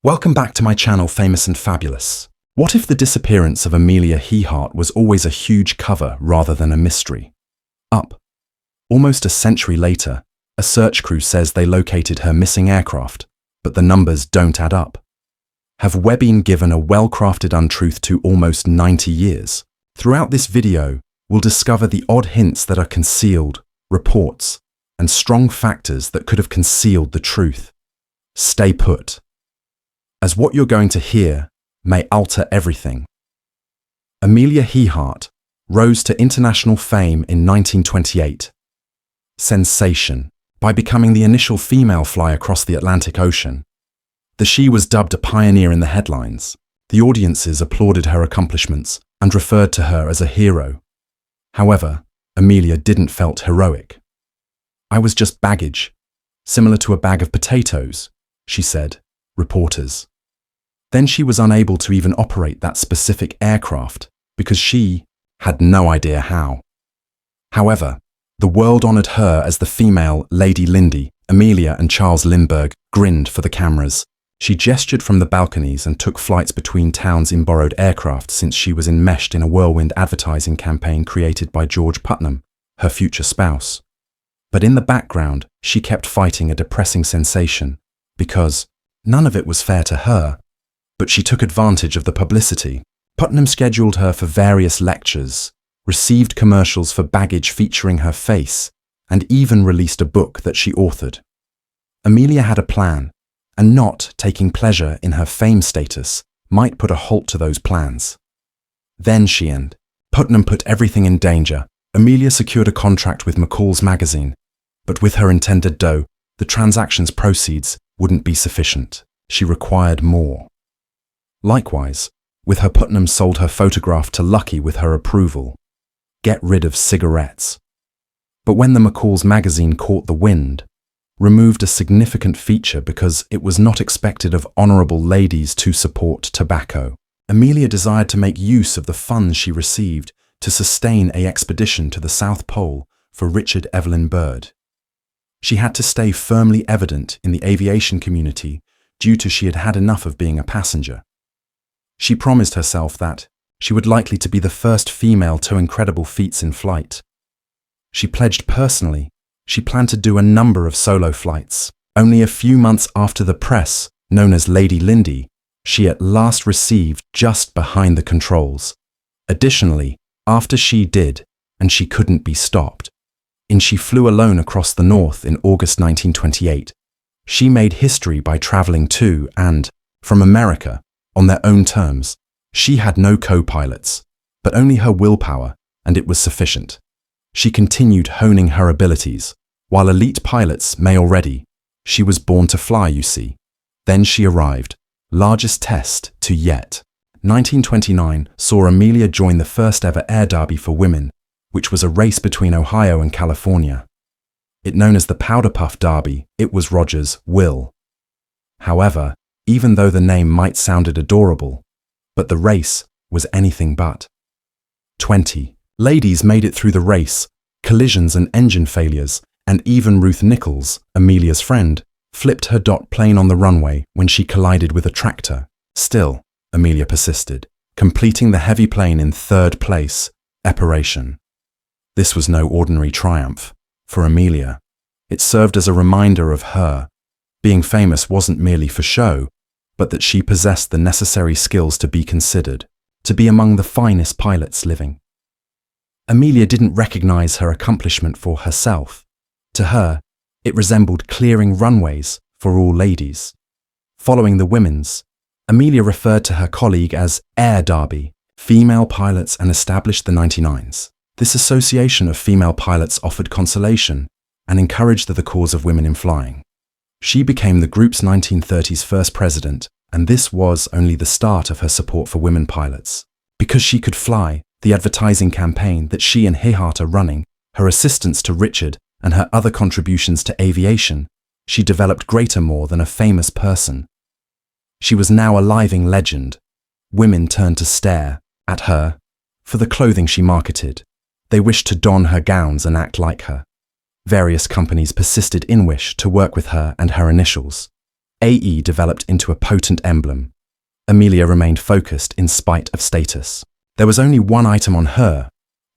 Welcome back to my channel, Famous and Fabulous. What if the disappearance of Amelia Earhart was always a huge cover rather than a mystery? Almost a century later, a search crew says they located her missing aircraft, but the numbers don't add up. Have we been given a well-crafted untruth to almost 90 years? Throughout this video, we'll discover the odd hints that are concealed, reports, and strong factors that could have concealed the truth. Stay put, as what you're going to hear may alter everything. Amelia Earhart rose to international fame in 1928. Sensation, by becoming the initial female fly across the Atlantic Ocean. She was dubbed a pioneer in the headlines. The audiences applauded her accomplishments and referred to her as a hero. However, Amelia didn't felt heroic. "I was just baggage, similar to a bag of potatoes," she said, reporters. Then she was unable to even operate that specific aircraft because she had no idea how. However, the world honored her as the female Lady Lindy. Amelia and Charles Lindbergh grinned for the cameras. She gestured from the balconies and took flights between towns in borrowed aircraft since she was enmeshed in a whirlwind advertising campaign created by George Putnam, her future spouse. But in the background, she kept fighting a depressing sensation because none of it was fair to her. But she took advantage of the publicity. Putnam scheduled her for various lectures, received commercials for baggage featuring her face, and even released a book that she authored. Amelia had a plan, and not taking pleasure in her fame status might put a halt to those plans. Then she and Putnam put everything in danger. Amelia secured a contract with McCall's magazine, but with her intended dough, the transaction's proceeds wouldn't be sufficient. She required more. Likewise, with her Putnam sold her photograph to Lucky with her approval. Get rid of cigarettes. But when the McCall's magazine caught the wind, removed a significant feature because it was not expected of honourable ladies to support tobacco. Amelia desired to make use of the funds she received to sustain an expedition to the South Pole for Richard Evelyn Byrd. She had to stay firmly evident in the aviation community due to she had had enough of being a passenger. She promised herself that she would likely to be the first female to incredible feats in flight. She pledged personally she planned to do a number of solo flights. Only a few months after the press, known as Lady Lindy, she at last received just behind the controls. Additionally, after she did, and she couldn't be stopped, she flew alone across the North in August 1928. She made history by traveling to and from America on their own terms. She had no co-pilots, but only her willpower, and it was sufficient. She continued honing her abilities. While elite pilots may already, she was born to fly, you see. Then she arrived, largest test to yet. 1929 saw Amelia join the first ever air derby for women, which was a race between Ohio and California. It known as the Powder Puff Derby, it was Rogers' will. However, even though the name might sounded adorable, but the race was anything but. 20 ladies made it through the race, collisions and engine failures, and even Ruth Nichols, Amelia's friend, flipped her plane on the runway when she collided with a tractor. Still, Amelia persisted, completing the heavy plane in third place, Aviation. This was no ordinary triumph. For Amelia, it served as a reminder of her. Being famous wasn't merely for show, but that she possessed the necessary skills to be considered, to be among the finest pilots living. Amelia didn't recognize her accomplishment for herself. To her, it resembled clearing runways for all ladies. Following the women's, Amelia referred to her colleague as Air Derby, female pilots, and established the 99s. This association of female pilots offered consolation and encouraged the cause of women in flying. She became the group's 1930s first president, and this was only the start of her support for women pilots. Because she could fly, the advertising campaign that she and Earhart are running, her assistance to Richard, and her other contributions to aviation, she developed greater more than a famous person. She was now a living legend. Women turned to stare at her for the clothing she marketed. They wished to don her gowns and act like her. Various companies persisted in wish to work with her and her initials. AE developed into a potent emblem. Amelia remained focused in spite of status. There was only one item on her,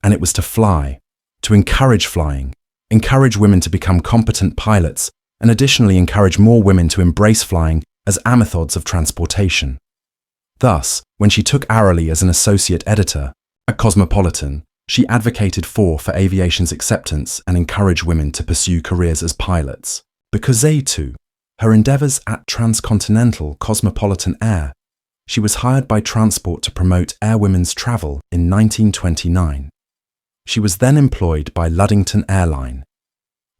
and it was to fly, to encourage flying, encourage women to become competent pilots, and additionally encourage more women to embrace flying as methods of transportation. Thus, when she took hourly as an associate editor at Cosmopolitan, she advocated for aviation's acceptance and encouraged women to pursue careers as pilots. Because too, her endeavours at transcontinental Cosmopolitan Air, she was hired by Transport to promote air women's travel in 1929. She was then employed by Luddington Airline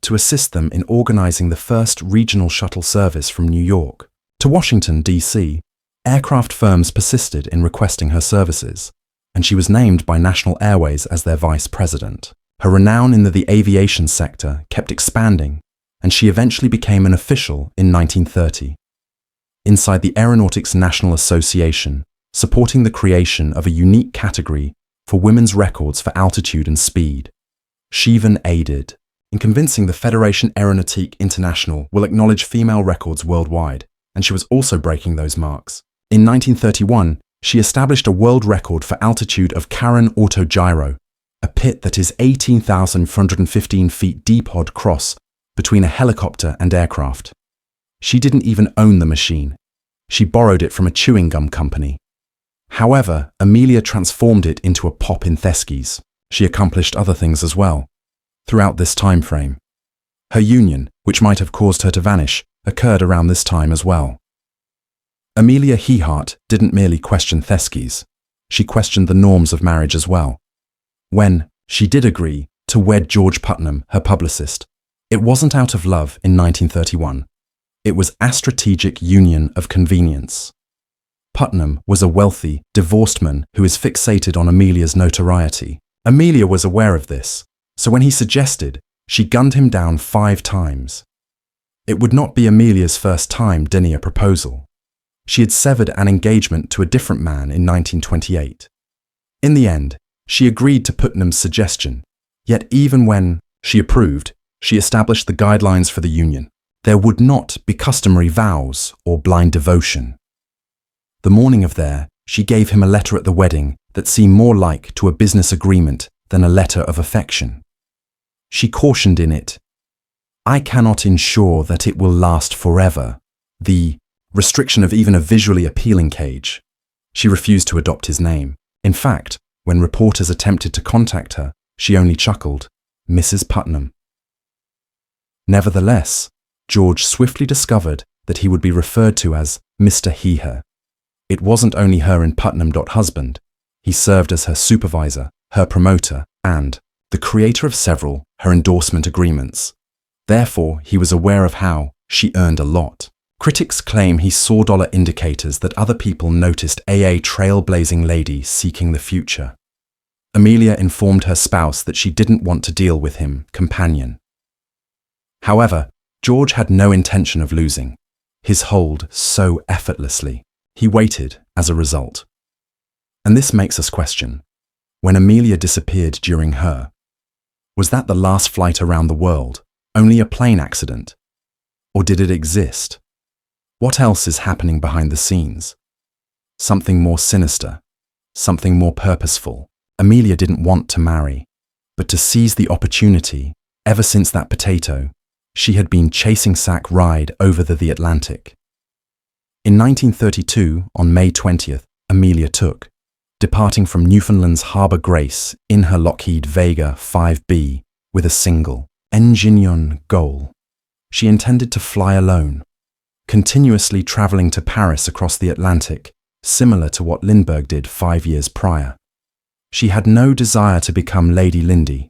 to assist them in organising the first regional shuttle service from New York to Washington, D.C. Aircraft firms persisted in requesting her services, and she was named by National Airways as their vice president. Her renown in the aviation sector kept expanding, and she eventually became an official in 1930. Inside the Aeronautics National Association, supporting the creation of a unique category for women's records for altitude and speed. She even aided in convincing the Fédération Aéronautique Internationale will acknowledge female records worldwide, and she was also breaking those marks. In 1931, she established a world record for altitude of Karen Autogyro, a pit that is 18,415 feet deep odd cross between a helicopter and aircraft. She didn't even own the machine. She borrowed it from a chewing gum company. However, Amelia transformed it into a pop in Theskis. She accomplished other things as well. Throughout this time frame, her union, which might have caused her to vanish, occurred around this time as well. Amelia Earhart didn't merely question Theskis, she questioned the norms of marriage as well. When she did agree to wed George Putnam, her publicist, it wasn't out of love in 1931. It was a strategic union of convenience. Putnam was a wealthy, divorced man who is fixated on Amelia's notoriety. Amelia was aware of this, so when he suggested, she gunned him down 5 times. It would not be Amelia's first time dinning a proposal. She had severed an engagement to a different man in 1928. In the end, she agreed to Putnam's suggestion, yet even when she approved, she established the guidelines for the union. There would not be customary vows or blind devotion. The morning of she gave him a letter at the wedding that seemed more like to a business agreement than a letter of affection. She cautioned in it, "I cannot ensure that it will last forever." The restriction of even a visually appealing cage. She refused to adopt his name. In fact, when reporters attempted to contact her, she only chuckled, "Mrs. Putnam." Nevertheless, George swiftly discovered that he would be referred to as Mr. He-Her. It wasn't only her and Putnam. Husband. He served as her supervisor, her promoter, and the creator of several her endorsement agreements. Therefore, he was aware of how she earned a lot. Critics claim he saw dollar indicators that other people noticed a trailblazing lady seeking the future. Amelia informed her spouse that she didn't want to deal with him, companion. However, George had no intention of losing his hold so effortlessly. He waited as a result. And this makes us question, when Amelia disappeared during her, was that the last flight around the world, only a plane accident? Or did it exist? What else is happening behind the scenes? Something more sinister, something more purposeful. Amelia didn't want to marry, but to seize the opportunity. Ever since that potato, she had been chasing sack ride over the Atlantic. In 1932, on May 20th, Amelia took, departing from Newfoundland's Harbour Grace in her Lockheed Vega 5B with a single, engine goal. She intended to fly alone, continuously travelling to Paris across the Atlantic, similar to what Lindbergh did 5 years prior. She had no desire to become Lady Lindy.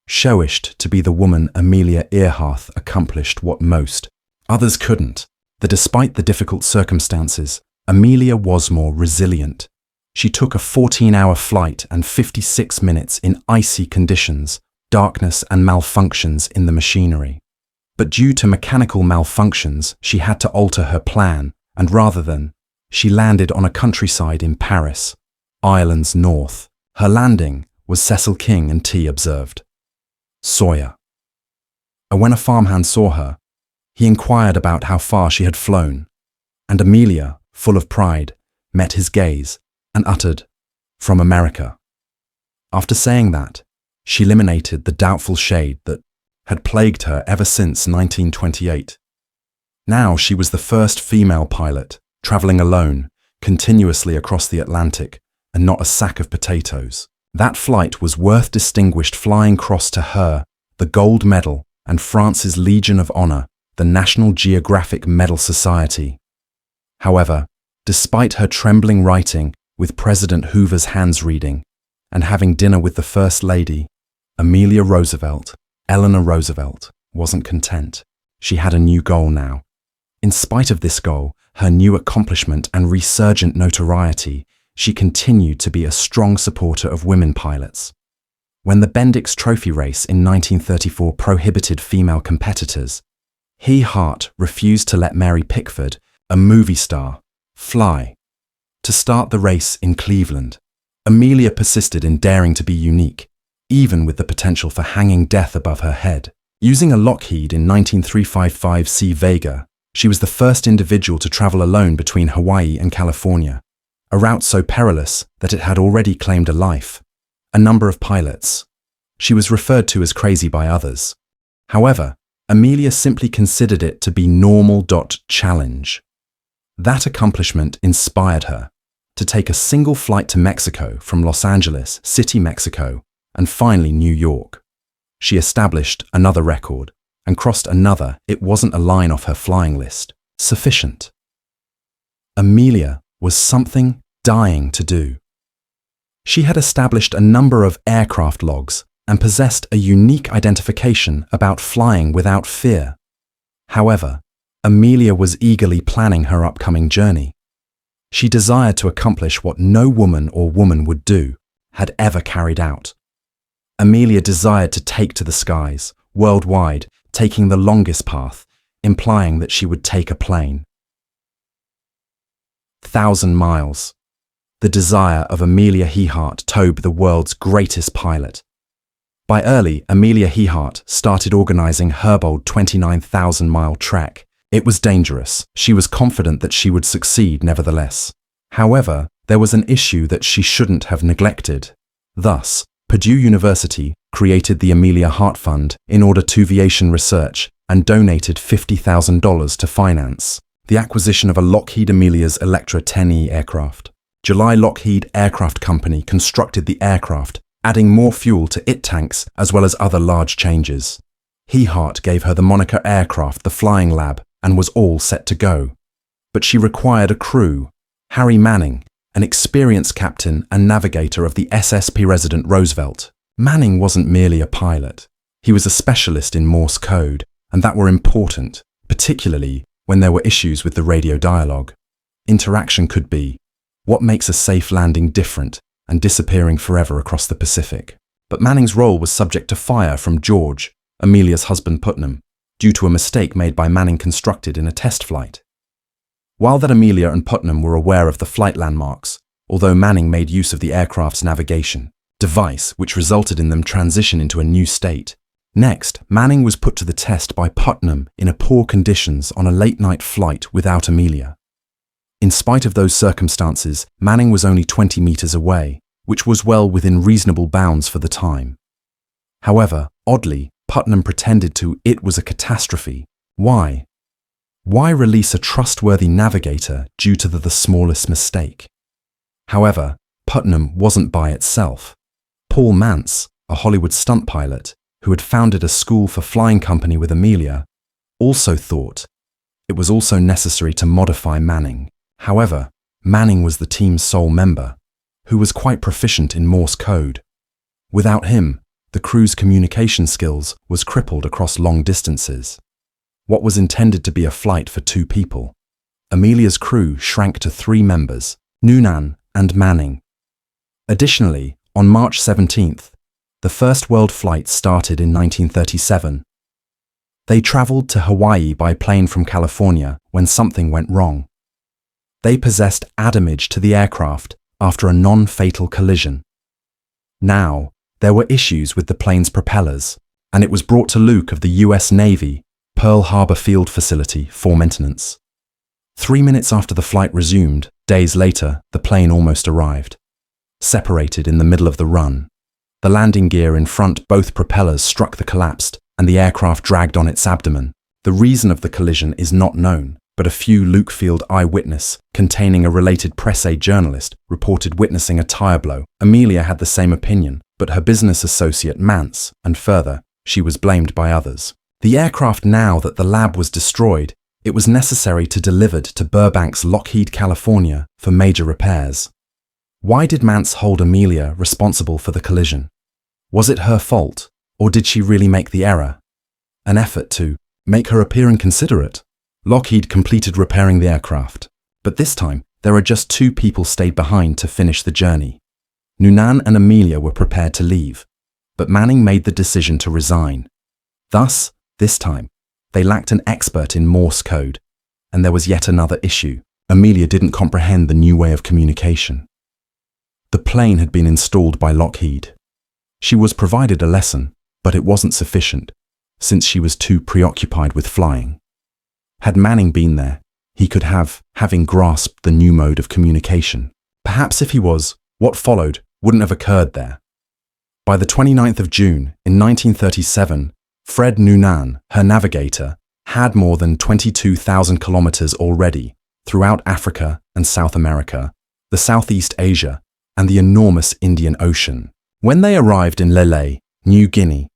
Showished to be the woman Amelia Earhart accomplished what most others couldn't. That despite the difficult circumstances, Amelia was more resilient. She took a 14-hour flight and 56 minutes in icy conditions, darkness and malfunctions in the machinery. But due to mechanical malfunctions, she had to alter her plan, and rather than, she landed on a countryside in Paris, Ireland's north. Her landing was Cecil King and T observed. Sawyer. And when a farmhand saw her, he inquired about how far she had flown. And Amelia, full of pride, met his gaze and uttered, "From America." After saying that, she eliminated the doubtful shade that had plagued her ever since 1928. Now she was the first female pilot, traveling alone, continuously across the Atlantic, and not a sack of potatoes. That flight was worth Distinguished Flying Cross to her, the Gold Medal, and France's Legion of Honor, the National Geographic Medal Society. However, despite her trembling writing with President Hoover's hands reading, and having dinner with the First Lady, Eleanor Roosevelt, wasn't content. She had a new goal now. In spite of this goal, her new accomplishment and resurgent notoriety, she continued to be a strong supporter of women pilots. When the Bendix Trophy race in 1934 prohibited female competitors, Earhart refused to let Mary Pickford, a movie star, fly. To start the race in Cleveland, Amelia persisted in daring to be unique, even with the potential for hanging death above her head. Using a Lockheed in 19355C Vega, she was the first individual to travel alone between Hawaii and California, a route so perilous that it had already claimed a life. A number of pilots. She was referred to as crazy by others. However, Amelia simply considered it to be normal. Challenge. That accomplishment inspired her to take a single flight to Mexico from Los Angeles City, Mexico, and finally New York. She established another record and crossed another. It wasn't a line off her flying list. Sufficient. Amelia was something dying to do. She had established a number of aircraft logs and possessed a unique identification about flying without fear. However, Amelia was eagerly planning her upcoming journey. She desired to accomplish what no woman or woman would do, had ever carried out. Amelia desired to take to the skies, worldwide, taking the longest path, implying that she would take a plane. 1,000 miles. The desire of Amelia Earhart to be the world's greatest pilot. By early, Amelia Earhart started organizing her bold 29,000-mile trek. It was dangerous. She was confident that she would succeed nevertheless. However, there was an issue that she shouldn't have neglected. Thus, Purdue University created the Amelia Earhart Fund in order to aviation research and donated $50,000 to finance the acquisition of a Lockheed Amelia's Electra 10E aircraft. July Lockheed Aircraft Company constructed the aircraft, adding more fuel to its tanks as well as other large changes. Earhart gave her the moniker Aircraft the Flying Lab and was all set to go. But she required a crew. Harry Manning, an experienced captain and navigator of the SS President Roosevelt. Manning wasn't merely a pilot. He was a specialist in Morse code, and that were important, particularly when there were issues with the radio dialogue. Interaction could be, what makes a safe landing different and disappearing forever across the Pacific? But Manning's role was subject to fire from George, Amelia's husband Putnam, due to a mistake made by Manning constructed in a test flight. While that Amelia and Putnam were aware of the flight landmarks, although Manning made use of the aircraft's navigation device, which resulted in them transition into a new state. Next, Manning was put to the test by Putnam in poor conditions on a late-night flight without Amelia. In spite of those circumstances, Manning was only 20 meters away, which was well within reasonable bounds for the time. However, oddly, Putnam pretended it was a catastrophe. Why? Why release a trustworthy navigator due to the smallest mistake? However, Putnam wasn't by itself. Paul Mantz, a Hollywood stunt pilot, who had founded a school for flying company with Amelia, also thought it was also necessary to modify Manning. However, Manning was the team's sole member, who was quite proficient in Morse code. Without him, the crew's communication skills was crippled across long distances. What was intended to be a flight for 2 people, Amelia's crew shrank to 3 members, Noonan and Manning. Additionally, on March 17th, the first world flight started in 1937. They traveled to Hawaii by plane from California when something went wrong. They possessed damage to the aircraft after a non-fatal collision. Now, there were issues with the plane's propellers, and it was brought to Luke of the US Navy Pearl Harbor Field Facility for maintenance. 3 minutes after the flight resumed, days later, the plane almost arrived. Separated in the middle of the run. The landing gear in front, both propellers struck the collapsed, and the aircraft dragged on its abdomen. The reason of the collision is not known, but a few Lukefield eyewitness, containing a related press aid journalist, reported witnessing a tire blow. Amelia had the same opinion, but her business associate Mance, and further, she was blamed by others. The aircraft, now that the lab was destroyed, it was necessary to delivered to Burbank's Lockheed, California, for major repairs. Why did Mance hold Amelia responsible for the collision? Was it her fault, or did she really make the error? An effort to make her appear inconsiderate. Lockheed completed repairing the aircraft, but this time there are just 2 people stayed behind to finish the journey. Noonan and Amelia were prepared to leave, but Manning made the decision to resign. Thus, this time, they lacked an expert in Morse code, and there was yet another issue. Amelia didn't comprehend the new way of communication. The plane had been installed by Lockheed. She was provided a lesson, but it wasn't sufficient, since she was too preoccupied with flying. Had Manning been there, he could having grasped the new mode of communication. Perhaps if he was, what followed wouldn't have occurred there. By the 29th of June, in 1937, Fred Noonan, her navigator, had more than 22,000 kilometers already throughout Africa and South America, the Southeast Asia, and the enormous Indian Ocean. When they arrived in Lele, New Guinea,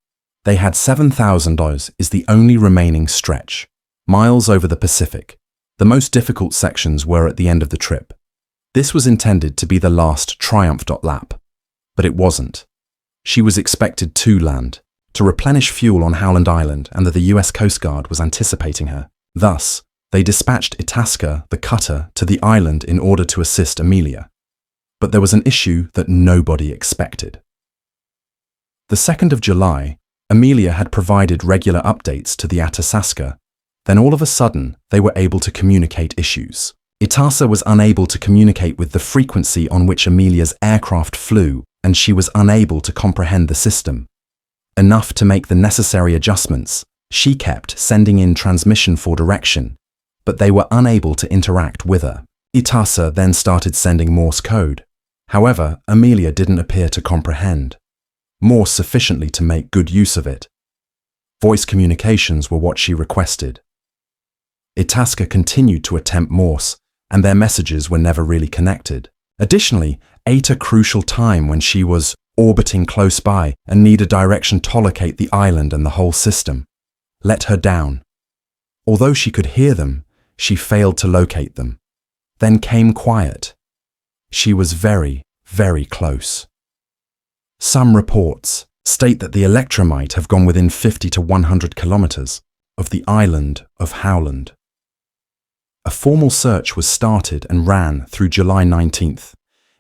they had 7,000 is the only remaining stretch, miles over the Pacific. The most difficult sections were at the end of the trip. This was intended to be the last Triumph lap, but it wasn't. She was expected to land, to replenish fuel on Howland Island, and that the US Coast Guard was anticipating her. Thus, they dispatched Itasca, the cutter, to the island in order to assist Amelia. But there was an issue that nobody expected. The 2nd of July, Amelia had provided regular updates to the Itasca. Then all of a sudden, they were able to communicate issues. Itasca was unable to communicate with the frequency on which Amelia's aircraft flew, and she was unable to comprehend the system. Enough to make the necessary adjustments, she kept sending in transmission for direction, but they were unable to interact with her. Itasca then started sending Morse code. However, Amelia didn't appear to comprehend Morse sufficiently to make good use of it. Voice communications were what she requested. Itasca continued to attempt Morse, and their messages were never really connected. Additionally, at a crucial time when she was orbiting close by and needed direction to locate the island and the whole system, let her down. Although she could hear them, she failed to locate them. Then came quiet. She was very, very close. Some reports state that the Electra might have gone within 50 to 100 kilometers of the island of Howland. A formal search was started and ran through July 19th,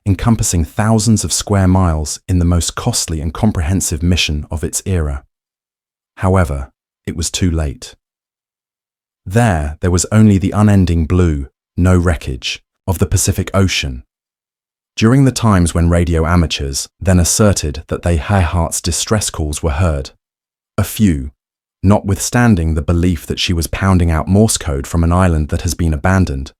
encompassing thousands of square miles in the most costly and comprehensive mission of its era. However, it was too late. There was only the unending blue, no wreckage, of the Pacific Ocean. During the times when radio amateurs then asserted that Earhart's distress calls were heard, a few, notwithstanding the belief that she was pounding out Morse code from an island that has been abandoned,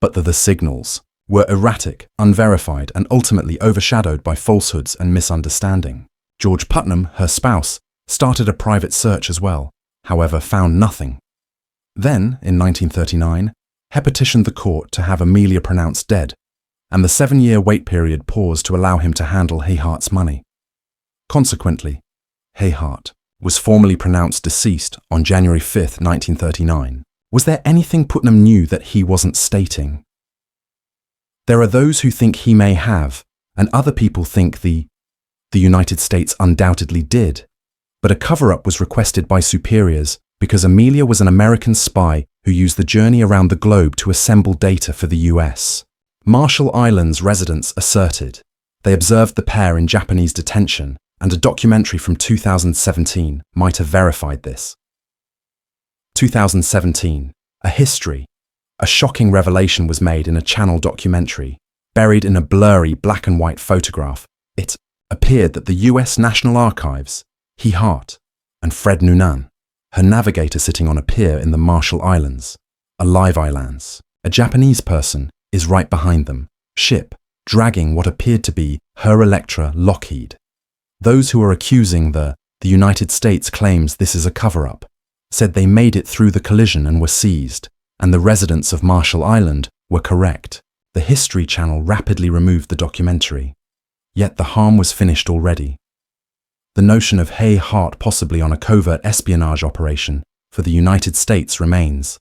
but that the signals were erratic, unverified, and ultimately overshadowed by falsehoods and misunderstanding. George Putnam, her spouse, started a private search as well, however found nothing. Then, in 1939, he petitioned the court to have Amelia pronounced dead, and the 7-year wait period paused to allow him to handle Earhart's money. Consequently, Earhart was formally pronounced deceased on January 5, 1939. Was there anything Putnam knew that he wasn't stating? There are those who think he may have, and other people think the United States undoubtedly did. But a cover-up was requested by superiors because Amelia was an American spy who used the journey around the globe to assemble data for the US. Marshall Islands residents asserted they observed the pair in Japanese detention, and a documentary from 2017 might have verified this. 2017, a history. A shocking revelation was made in a Channel documentary. Buried in a blurry black and white photograph, it appeared that the US National Archives, Earhart, and Fred Noonan, her navigator sitting on a pier in the Marshall Islands, Alive Islands, A Japanese person is right behind them, ship, dragging what appeared to be her Electra Lockheed. Those who are accusing the United States claims this is a cover-up, said they made it through the collision and were seized, and the residents of Marshall Island were correct. The History Channel rapidly removed the documentary. Yet the harm was finished already. The notion of Earhart possibly on a covert espionage operation for the United States remains.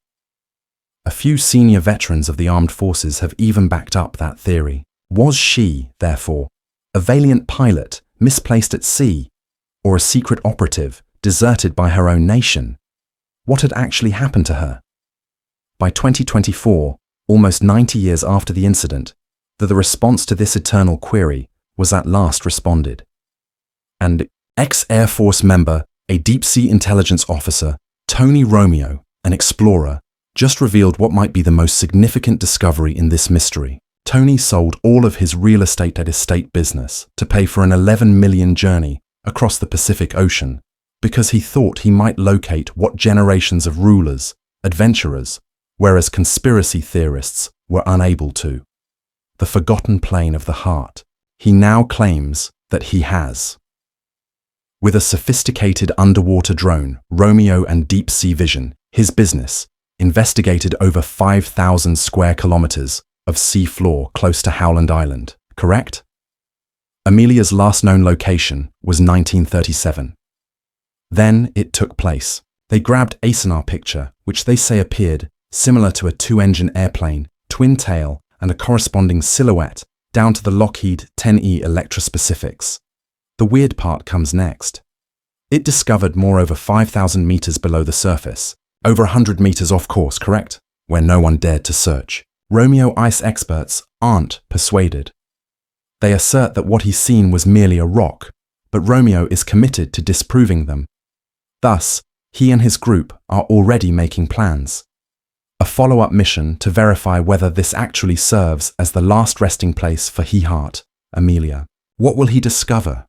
A few senior veterans of the armed forces have even backed up that theory. Was she, therefore, a valiant pilot misplaced at sea, or a secret operative deserted by her own nation? What had actually happened to her? By 2024, almost 90 years after the incident, the response to this eternal query was at last responded. And ex-Air Force member, a deep-sea intelligence officer, Tony Romeo, an explorer, just revealed what might be the most significant discovery in this mystery. Tony sold all of his real estate at estate business to pay for an 11 million journey across the Pacific Ocean because he thought he might locate what generations of rulers, adventurers, whereas conspiracy theorists were unable to. The forgotten plane of the heart. He now claims that he has. With a sophisticated underwater drone, Romeo and Deep Sea Vision, his business, investigated over 5,000 square kilometers of sea floor close to Howland Island, correct? Amelia's last known location was 1937. Then it took place. They grabbed a sonar picture, which they say appeared similar to a two-engine airplane, twin tail, and a corresponding silhouette down to the Lockheed 10E Electra specifics. The weird part comes next. It discovered more over 5,000 meters below the surface, over 100 meters off course, correct? Where no one dared to search. Romeo ice experts aren't persuaded. They assert that what he's seen was merely a rock, but Romeo is committed to disproving them. Thus, he and his group are already making plans. A follow-up mission to verify whether this actually serves as the last resting place for Earhart, Amelia. What will he discover?